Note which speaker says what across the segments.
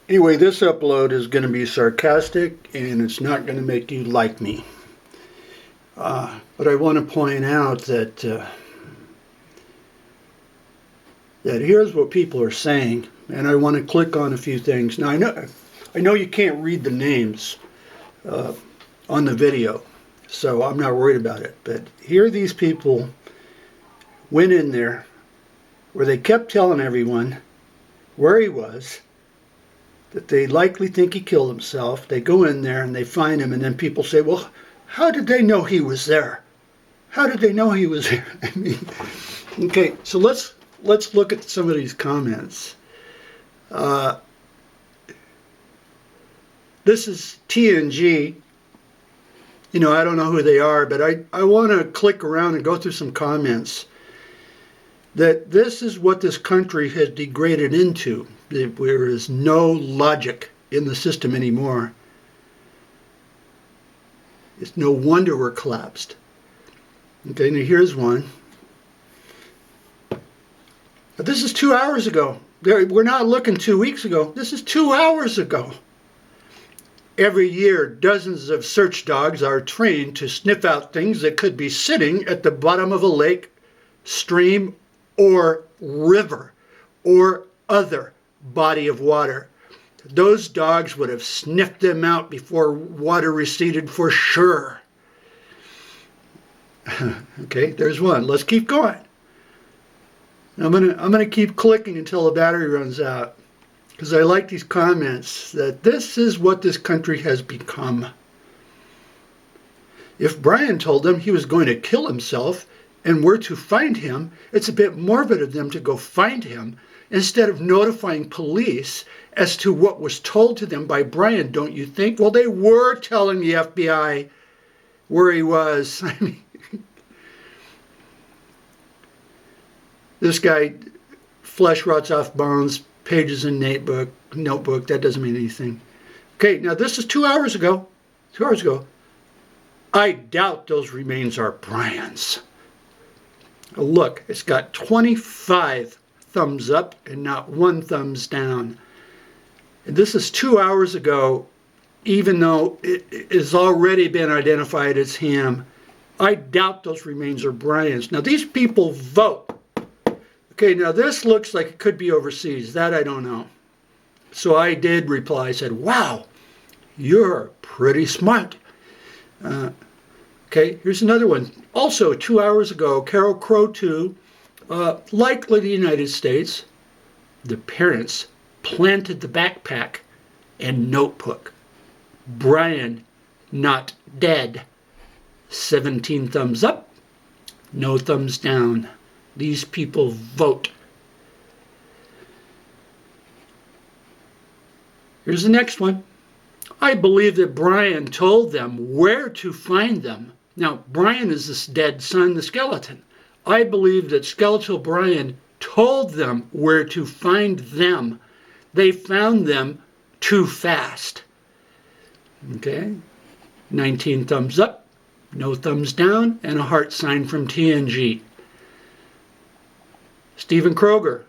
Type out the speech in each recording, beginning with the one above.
Speaker 1: Anyway, this upload is going to be sarcastic and it's not going to make you like me. But I want to point out that here's what people are saying, and I want to click on a few things. Now I know you can't read the names on the video, so I'm not worried about it. But here these people went in there where they kept telling everyone where he was, that they likely think he killed himself. They go in there and they find him, and then people say, well, how did they know he was there? How did they know he was there? I mean, okay, so let's look at some of these comments. This is TNG. You know, I don't know who they are, but I want to click around and go through some comments. That this is what this country has degraded into. There is no logic in the system anymore. It's no wonder we're collapsed. Okay, now here's one. This is 2 hours ago. We're not looking 2 weeks ago. This is 2 hours ago. Every year, dozens of search dogs are trained to sniff out things that could be sitting at the bottom of a lake, stream, or river, or other body of water. Those dogs would have sniffed them out before water receded for sure. Okay, there's one. Let's keep going. I'm gonna keep clicking until the battery runs out, because I like these comments that this is what this country has become. If Brian told them he was going to kill himself and where to find him, it's a bit morbid of them to go find him instead of notifying police as to what was told to them by Brian, don't you think? Well, they were telling the FBI where he was. I mean, this guy, flesh rots off bones, pages in notebook, that doesn't mean anything. Okay, now this is 2 hours ago. 2 hours ago. I doubt those remains are Brian's. Look, it's got 25 thumbs up and not one thumbs down. And this is 2 hours ago, even though it has already been identified as him. I doubt those remains are Brian's. Now these people vote. Okay, now this looks like it could be overseas. That I don't know. So I did reply. I said, wow, you're pretty smart. Okay, here's another one. Also, 2 hours ago, Carol Crow 2, likely the United States, the parents planted the backpack and notebook. Brian, not dead. 17 thumbs up, no thumbs down. These people vote. Here's the next one. I believe that Brian told them where to find them. Now, Brian is this dead son, the skeleton. I believe that skeletal Brian told them where to find them. They found them too fast. Okay? 19 thumbs up, no thumbs down, and a heart sign from TNG. Stephen Kroger.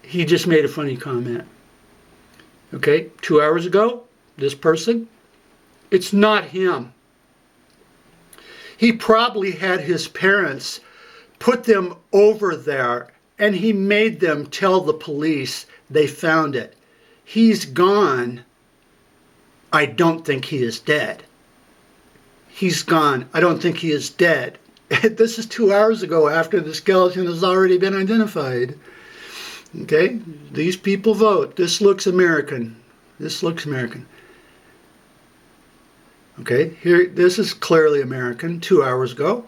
Speaker 1: He just made a funny comment. Okay, 2 hours ago, this person, it's not him. He probably had his parents put them over there and he made them tell the police they found it. He's gone. I don't think he is dead. He's gone. I don't think he is dead. This is 2 hours ago after the skeleton has already been identified. Okay, these people vote. This looks American. This looks American. Okay, here, this is clearly American, 2 hours ago.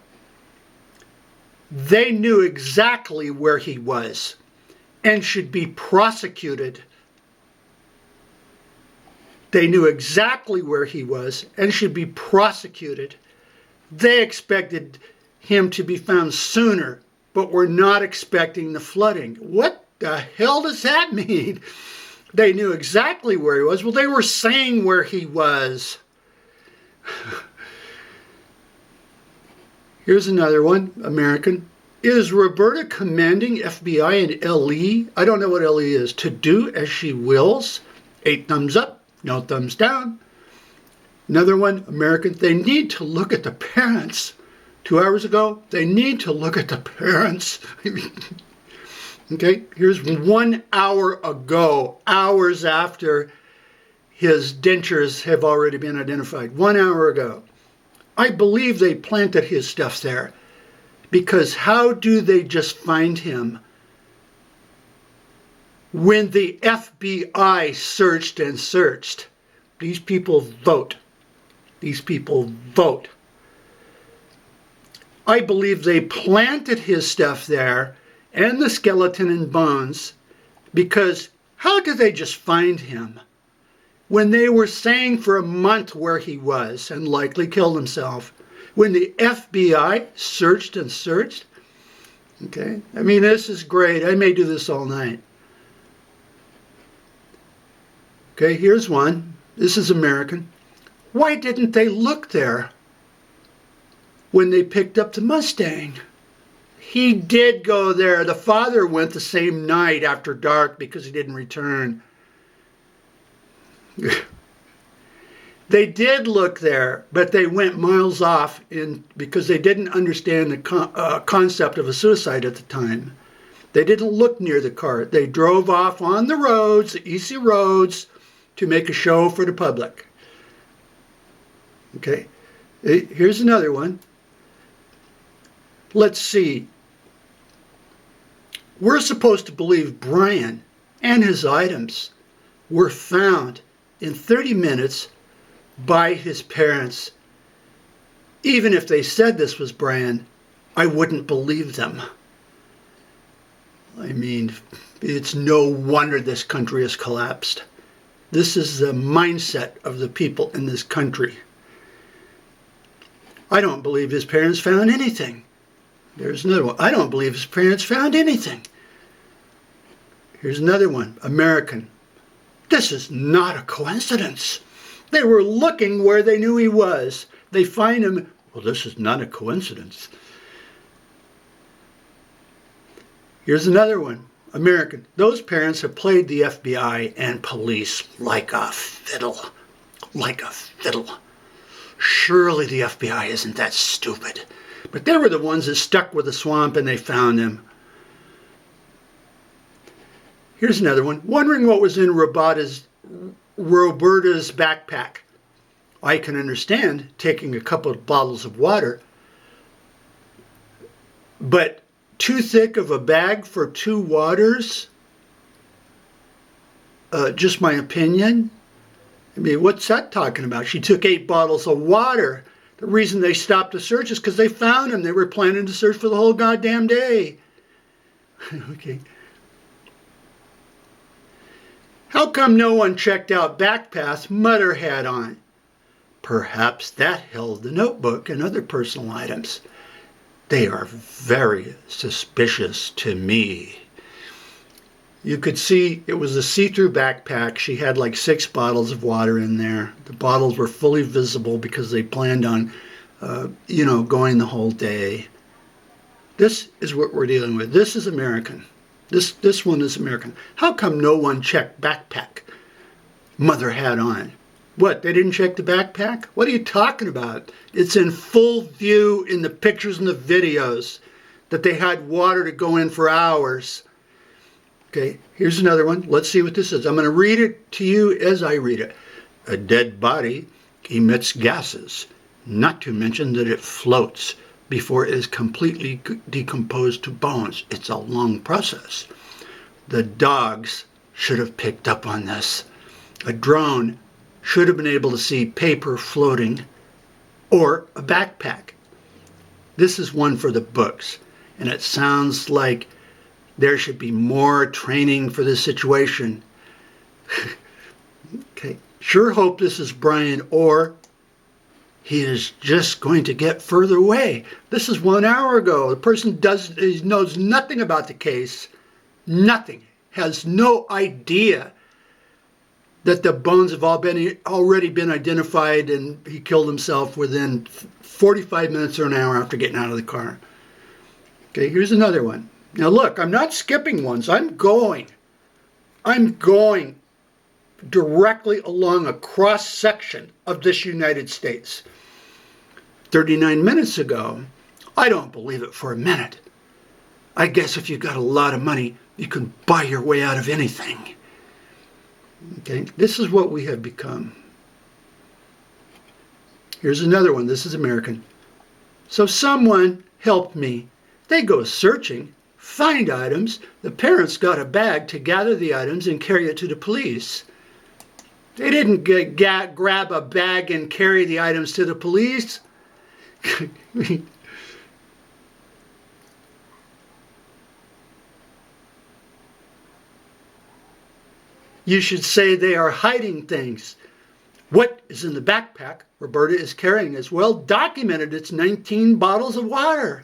Speaker 1: They knew exactly where he was and should be prosecuted. They knew exactly where he was and should be prosecuted. They expected him to be found sooner, but were not expecting the flooding. What the hell does that mean? They knew exactly where he was. Well, they were saying where he was. Here's another one, American. Is Roberta commanding FBI and LE, I don't know what LE is, to do as she wills? 8 thumbs up, no thumbs down. Another one, American, they need to look at the parents. 2 hours ago, they need to look at the parents. Okay, here's 1 hour ago, hours after his dentures have already been identified. 1 hour ago. I believe they planted his stuff there, because how do they just find him when the FBI searched and searched? These people vote. These people vote. I believe they planted his stuff there and the skeleton and bones, because how did they just find him when they were saying for a month where he was and likely killed himself? When the FBI searched and searched? Okay, I mean, this is great. I may do this all night. Okay, here's one. This is American. Why didn't they look there when they picked up the Mustang? He did go there. The father went the same night after dark because he didn't return. They did look there, but they went miles off because they didn't understand the concept of a suicide at the time. They didn't look near the car. They drove off on the roads, the easy roads, to make a show for the public. Okay, here's another one. Let's see. We're supposed to believe Brian and his items were found in 30 minutes by his parents. Even if they said this was Brian, I wouldn't believe them. I mean, it's no wonder this country has collapsed. This is the mindset of the people in this country. I don't believe his parents found anything. There's another one. I don't believe his parents found anything. Here's another one. American. This is not a coincidence. They were looking where they knew he was. They find him. Well, this is not a coincidence. Here's another one. American. Those parents have played the FBI and police like a fiddle. Like a fiddle. Surely the FBI isn't that stupid. But they were the ones that stuck with the swamp and they found him. Here's another one. Wondering what was in Roberta's backpack. I can understand taking a couple of bottles of water, but too thick of a bag for 2 waters? Just my opinion. I mean, what's that talking about? She took 8 bottles of water. The reason they stopped the search is because they found him. They were planning to search for the whole goddamn day. Okay. How come no one checked out backpath Mother had on? Perhaps that held the notebook and other personal items. They are very suspicious to me. You could see it was a see-through backpack. She had like 6 bottles of water in there. The bottles were fully visible because they planned on, going the whole day. This is what we're dealing with. This is American. This one is American. How come no one checked backpack Mother had on? What, they didn't check the backpack? What are you talking about? It's in full view in the pictures and the videos that they had water to go in for hours. Okay, here's another one. Let's see what this is. I'm going to read it to you as I read it. A dead body emits gases, not to mention that it floats before it is completely decomposed to bones. It's a long process. The dogs should have picked up on this. A drone should have been able to see paper floating or a backpack. This is one for the books, and it sounds like there should be more training for this situation. Okay, sure hope this is Brian, or he is just going to get further away. This is 1 hour ago. The person knows nothing about the case, nothing, has no idea that the bones have already been identified and he killed himself within 45 minutes or an hour after getting out of the car. Okay, here's another one. Now look, I'm not skipping ones. I'm going directly along a cross section of this United States. 39 minutes ago, I don't believe it for a minute. I guess if you got a lot of money, you can buy your way out of anything. Okay, this is what we have become. Here's another one. This is American. So someone helped me. They go searching, find items. The parents got a bag to gather the items and carry it to the police. They didn't grab a bag and carry the items to the police. You should say they are hiding things. What is in the backpack Roberta is carrying is well documented. It's 19 bottles of water.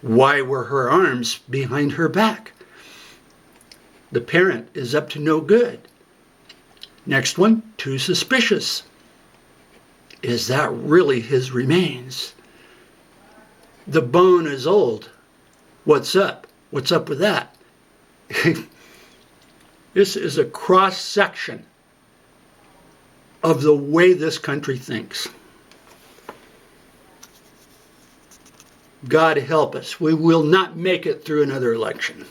Speaker 1: Why were her arms behind her back? The parent is up to no good. Next one, too suspicious. Is that really his remains? The bone is old. What's up? What's up with that? This is a cross-section of the way this country thinks. God help us. We will not make it through another election.